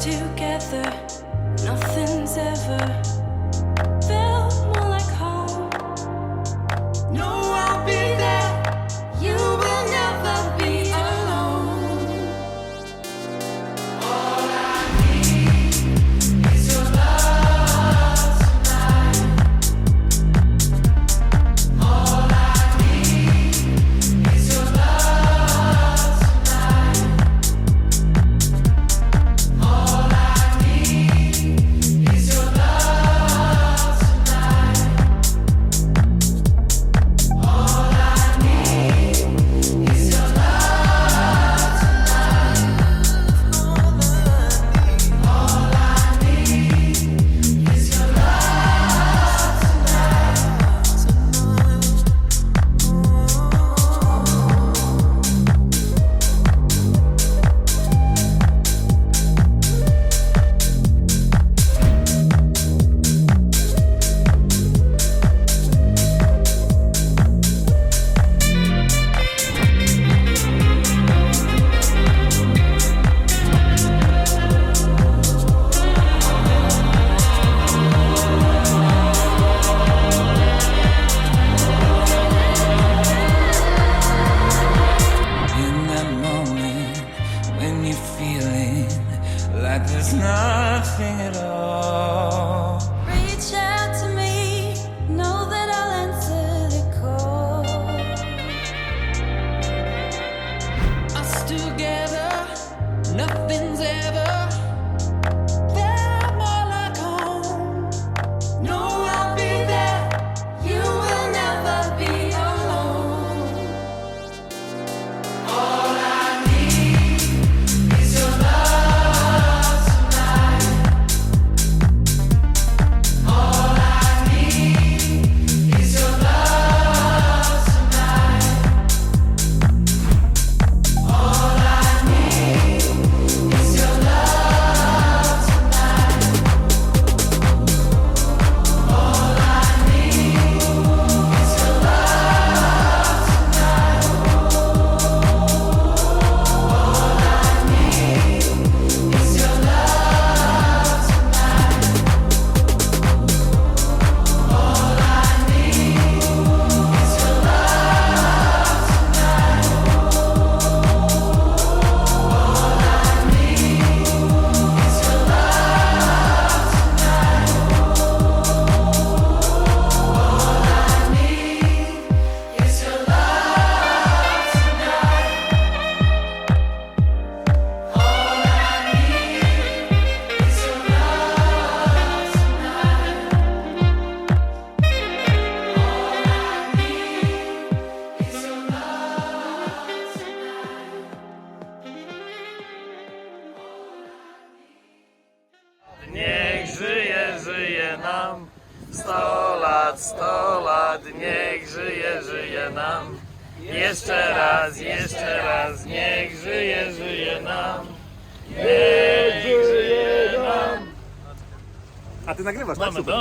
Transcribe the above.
Together, nothing's ever felt more like home. No, I'll be there. You will never be alone. All I need is your love tonight. All I need is your love tonight. All I need is your love tonight. All I need is your love tonight. All I need is your love In that moment when you're feeling like there's nothing at all, reach out to me, know that I'll answer the call. Us together, nothing's ever felt more like home. No, I'll be there. You will never be alone. All I need is your love tonight. All I need is your love tonight. All I need is your love tonight. All I need is your love tonight. All I need is your love tonight. All I need is your love tonight. All I need is your love tonight. All I need is your love tonight. All I need is your love tonight. All I need is your love tonight. Niech żyje, żyje nam 100 lat, niech żyje, żyje nam. Jeszcze raz, niech żyje, żyje nam. Niech żyje nam. A ty nagrywasz, tak? Mamy, Super.